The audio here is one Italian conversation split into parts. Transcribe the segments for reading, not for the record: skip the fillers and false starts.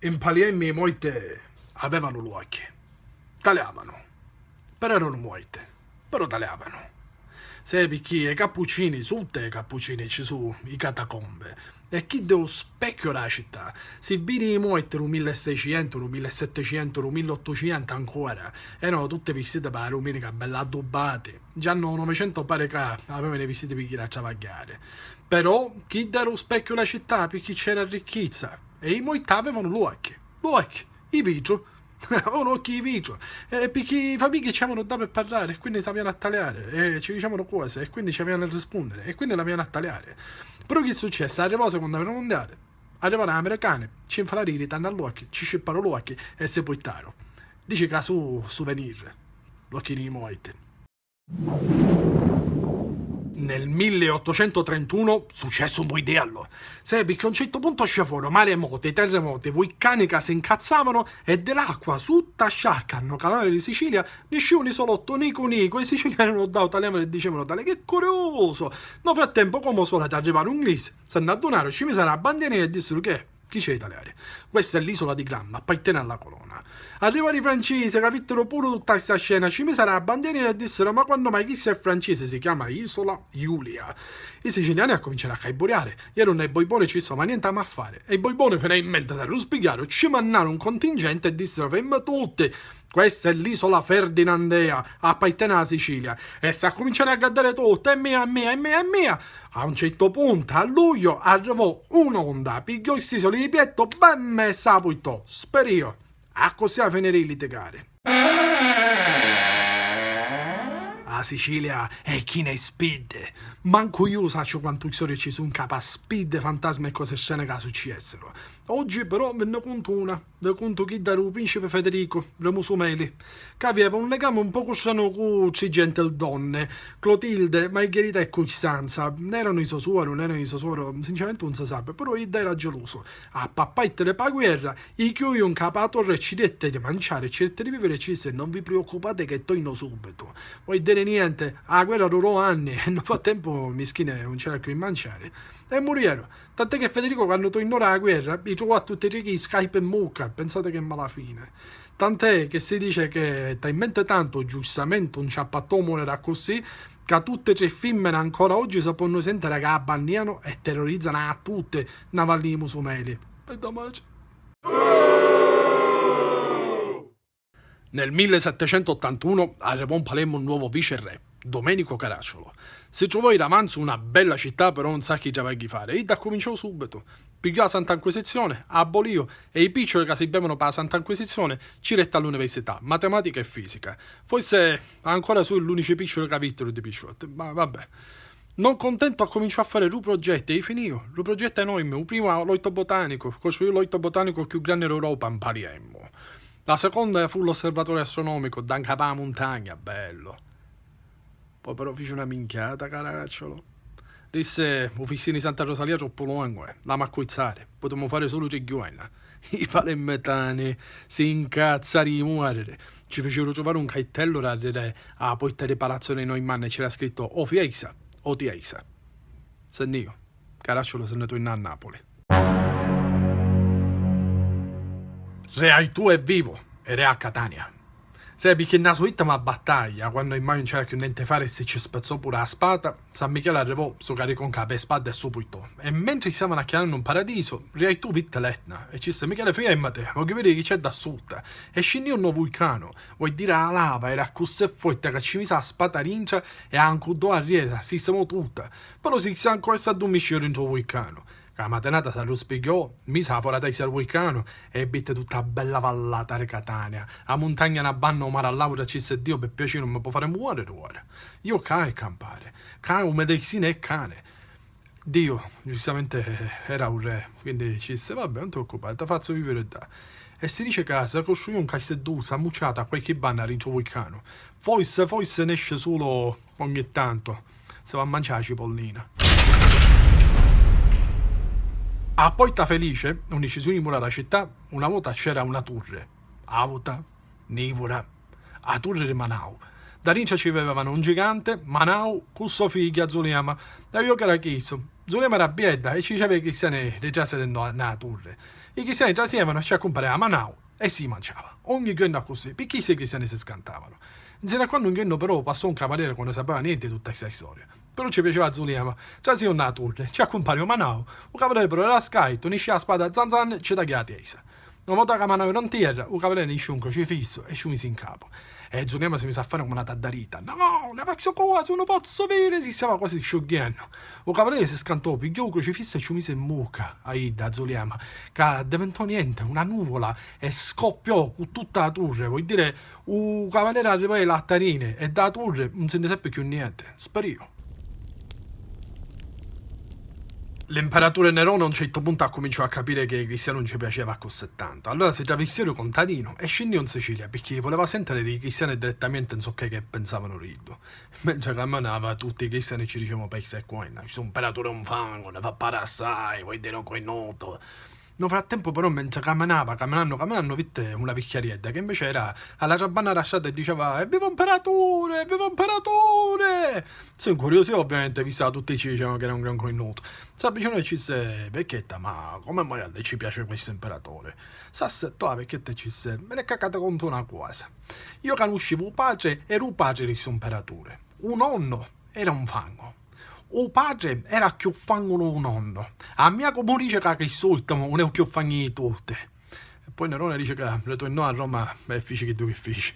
in Paliemmi molte avevano l'occhio, tagliavano, però erano molte, però tagliavano. Se perché i cappuccini, tutte i cappuccini ci sono i catacombe, e chi dello specchio della città, si vidi molte nel 1600, nel 1700, nel 1800 ancora, erano tutte vestite per la domenica bella addobbate, già hanno 900 pare che avevano le vestite per chi la travagliare. Però chi dello specchio della città, perché c'era ricchezza, e i molti avevano l'occhio, i vitro, avevano occhi di vitro, perché i famiglie ci avevano da per parlare, e quindi sapevano a tagliare, e ci dicevano cose, e quindi ci avevano a rispondere, e quindi l'avevano a tagliare. Però che è successo? Arrivò la seconda guerra mondiale, arrivarono gli americani, ci infalarono i danni all'occhio, ci scipparono l'occhio e si portarono. Dice che su souvenir, l'occhio di morte. Nel 1831 successo un boidello. Sai, perché a un certo punto sceforo, maremote, terremoti, vulcani che si incazzavano e dell'acqua tutta sciacca hanno canale di Sicilia, ne uscì un isolotto nico, i siciliani lo davano italiano e dicevano tale che curioso. Nel frattempo, come solito, arrivano inglesi, se ne addonarono, ci misero la bandierina e dissero che chi c'è italiani? Questa è l'isola di Gramma, appartiene alla corona. Arrivano i francesi che vittero pure tutta questa scena, ci misero la bandierina e dissero ma quando mai chi è francese si chiama Isola Giulia. I siciliani cominciarono a caiboreare, erano i boiboni ci sono ma niente a fare. E i boiboni finalmente si ruspigarono, ci mannarono un contingente e dissero ferma tutti. Questa è l'isola Ferdinandea, appartiene alla Sicilia. E si cominciano a gaddare tutto, è mia, è mia, è mia, è mia. A un certo punto, a luglio, arrivò un'onda, pigliò il sisolo di pietto, bam, e sapuito, sperio. A così a finire di litigare. La Sicilia è china e speed. Manco io saccio quanto storie ci sono capa speed, fantasmi e cose scene che successero. Oggi però ve ne conto una. Ve conto chi era il principe Federico, le Musumeli, che aveva un legame un po' strano con tre gentildonne, Clotilde, Margherita e Costanza. Erano i suoi suori, non erano i suoi suori, sinceramente non si sa, però io era geloso. A pappaitere per la guerra, i chiui un capo a torre ci dette di mangiare, ci dette di vivere, ci disse non vi preoccupate che torno subito. Vuoi dire niente, la guerra durò anni e nel frattempo mischine non c'era più in mangiare. E morirono. Tant'è che Federico quando tornò alla guerra, i trovò a tutti i ricchi Skype e mucca, pensate che malafine. Tant'è che si dice che talmente tanto giustamente un ciappatò morirà così che tutte le femmine ancora oggi si possono sentire che abbanniano e terrorizzano a tutte Navalny Musumeli. Per domaggio. Nel 1781 arrivò in Palermo un nuovo viceré, Domenico Caracciolo. Si trovò davanti una bella città, però non sa chi già vai fare. E da cominciò subito. Pigliò la Santa Inquisizione, abolì e i piccoli che si bevono per la Santa Inquisizione ci retta all'università, matematica e fisica. Forse ancora su l'unico piccolo che ha visto di picciotti, ma vabbè. Non contento cominciò a fare due progetti e finì. Il progetto enorme, il primo l'orto botanico, costruì l'orto botanico più grande d'Europa in Palermo. La seconda fu l'osservatorio astronomico, da capo alla montagna, bello. Poi però fece una minchiata, Caracciolo. Disse, officina di Santa Rosalia troppo lungo, la maccoizzare, potremmo fare solo Reggiuena. I palermitani si incazzarono di muovere. Ci fecero trovare un cartello da dire a porta del palazzo dei Neumann e c'era scritto o Fiesa o Tiesa. Se ne io, Caracciolo se ne tornò a Napoli. Re tu è vivo e re a Catania. Sai, perché nella sua ultima battaglia, quando in mai non c'era più niente fare e si ci spezzò pure la spada, San Michele arrivò, su caricò con capo e spada e su puitò. E mentre stavano acchiarando un paradiso, re tu vitte l'Etna e ci disse Michele fermate, voglio vedere chi c'è da sotto. E scendì un nuovo vulcano, vuol dire la lava era così forte che ci mise la spada rincia e anche due arriere, si siamo tutta. Però si sa ancora stato un miscelo dentro il vulcano. La mattinata si ruspigliò, mise la forata al vulcano e bitte tutta bella vallata di Catania. A montagna una banna o mare all'aura ci se Dio per piacere non mi può fare muovere ora. Io cae campare, cae un medicina e cane. Dio, giustamente, era un re, quindi ci disse, vabbè, non ti occupare, ti faccio vivere da. E si dice che si costruì un castello ammucciato a qualche banna dentro il vulcano. Forse ne esce solo ogni tanto, se va a mangiare la cipollina. A Porta Felice, un'icisione mura della città, una volta c'era una torre, alta, nivora, a torre di Manau. Da rincia ci vivevano un gigante, Manau, con sua figlia Zuliama, e io che era chiesto, Zuliamo era bieda e ci diceva che i cristiani già si rendono nella torre. I cristiani già si avevano ci accompagnavano a Manau e si mangiava. Ogni giorno così, perché i cristiani si scantavano. Insieme a quando un giorno però passò un cavaliere che non sapeva niente di tutta questa storia. Però ci piaceva Zuliamo, già si nella torre, ci accompagnò a Manau, un cavaliere però era scritto, unisce la spada zan zan, ci taglia la testa. Una volta che Manau era in terra, un cavaliere unisce un crocifisso e ci mise in capo. E Zuliamo si mise a fare come una taddarita. No, le faccio cosa, non posso bere, si stava quasi sciogliendo. Un cavaliere si scantò, pigliò il crocifisso e ci mise in bocca a Ida, Zuliamo, che diventò niente, una nuvola, e scoppiò con tutta la torre. Vuol dire, un cavaliere arrivò alle lattarine e da torre non se ne seppe più niente. Spariò. L'imperatore Nerone a un certo punto cominciò a capire che ai cristiani non ci piaceva così tanto. Allora si già vestito contadino e scendì in Sicilia perché voleva sentire i cristiani direttamente in so che pensavano rido. Mentre camminava tutti i cristiani ci dicevano pezza e qua, il suo imperatore è un fango, ne fa pare assai, vuoi dire quel noto. Nel frattempo però mentre camminando vide una vecchiarietta che invece era alla giabbana rasciata e diceva evviva imperatore, evviva imperatore! Si incuriosì ovviamente, visto che tutti ci dicevano che era un gran coinnoto. Si avvicinò e ci disse vecchietta, ma come mai a lei ci piace questo imperatore? S'assettò la vecchietta e ci disse me ne è cagata conto una cosa. Io conoscevo il padre, ero il padre di questo imperatore. Un nonno era un fango. O padre era più fango un nonno. A mia come dice che il solito non è più fango di tutte. E poi Nerone dice che ritornò a Roma e fece che tu che feci.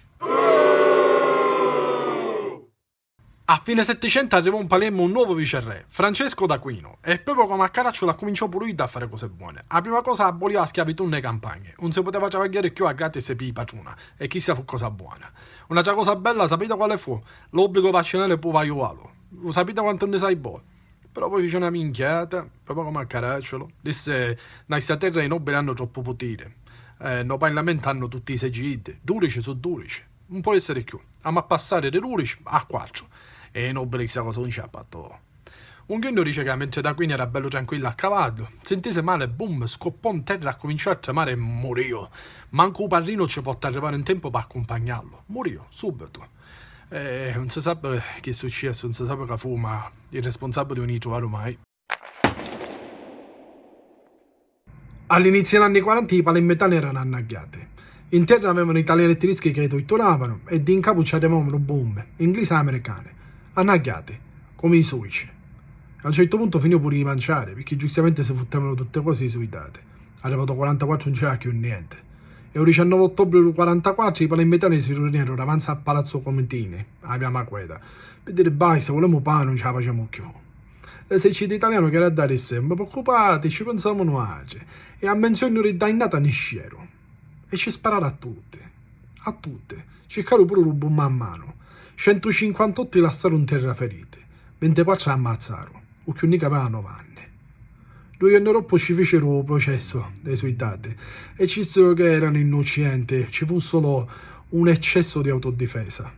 A fine Settecento arrivò in Palermo un nuovo viceré, Francesco d'Aquino, e proprio come a Caracciolo cominciò pure lui a fare cose buone. La prima cosa abolì la schiavitù nelle campagne, non si poteva travagliare più a gratis per i patrona, e chissà fu cosa buona. Un'altra cosa bella, sapete quale fu? L'obbligo vaccinale per vaiuolo. Lo sapete quanto ne sai boh? Però poi fece una minchiata, proprio come a Caracciolo, disse, da questa terra i nobili hanno troppo potere, no Parlamento hanno tutti i seggi, durici su durici, non può essere più, a passare dai durici a quattro. E nobile questa cosa non ci ha fatto. Un giorno dice che mentre da qui era bello tranquillo a cavallo, sentise male, boom, scoppò in terra, cominciò a tremare e morì. Manco un parrino ci può arrivare in tempo per accompagnarlo. Morì, subito. E non si sa che è successo, non si sa che fu, ma il responsabile non li trovarono mai. All'inizio degli anni 40 i palermitani erano annaggiati. In terra avevano italiani e tedeschi che torturavano e di in capo c'erano bombe, inglesi e americane. Annaggiati, come i suici. A un certo punto finì pure di mangiare, perché giustamente si fottevano tutte cose sui dati. Arrivato 44 non c'era più niente. E il 19 ottobre del 44 i palermitani si riunirono davanti al Palazzo Comitini, a Via Maqueda, per dire basta, volevamo pane, non ce la facciamo più. L'esercito italiano che era da disse, ma preoccupate, ci pensiamo noi. E a menzione di dannata nisciero. E ci spararono a tutte. Cercarono pure un bomba a mano. 158 lasciarono in terra ferite, 24 ammazzarono, o che unica aveva 9 anni. 2 anni dopo ci fecero il processo dei suoi dati e ci dissero che erano innocenti, ci fu solo un eccesso di autodifesa.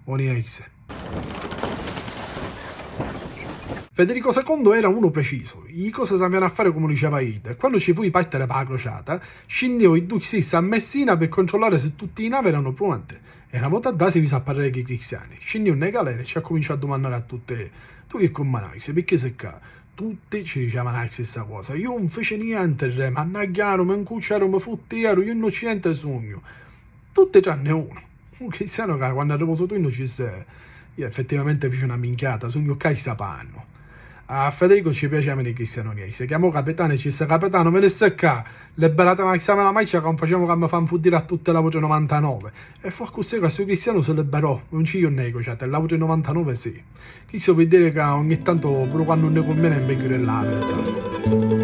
Oniese. Federico II era uno preciso, i cose sapevano a fare come diceva Ida, e quando ci fu i partire per la crociata, scendevo i duci a Messina per controllare se tutte le navi erano pronte. E una volta da si mise a parlare con i cristiani, scendevo nelle galere e ci ha cominciato a domandare a tutte, tu che commandavi, perché sei qua? Tutti ci dicevano la stessa cosa, io non fece niente, re, mi annaggiarono, mi incucciarono, mi futtiarono, io innocente sogno. Tutte tranne uno, un cristiano che quando arrivò sotto noi ci disse, io effettivamente fece una minchiata, sogno che sapanno. A Federico ci piaceva i cristiani, si chiamò capitano e ci disse capitano me ne secca, liberate ma che la macchia che non facciamo che mi fanno fuddire a tutte la voce 99 e fu così che questo cristiano si liberò, non ci io negociato, la voce 99 sì, chi so vuol dire che ogni tanto pure quando non ne conviene è meglio la verità.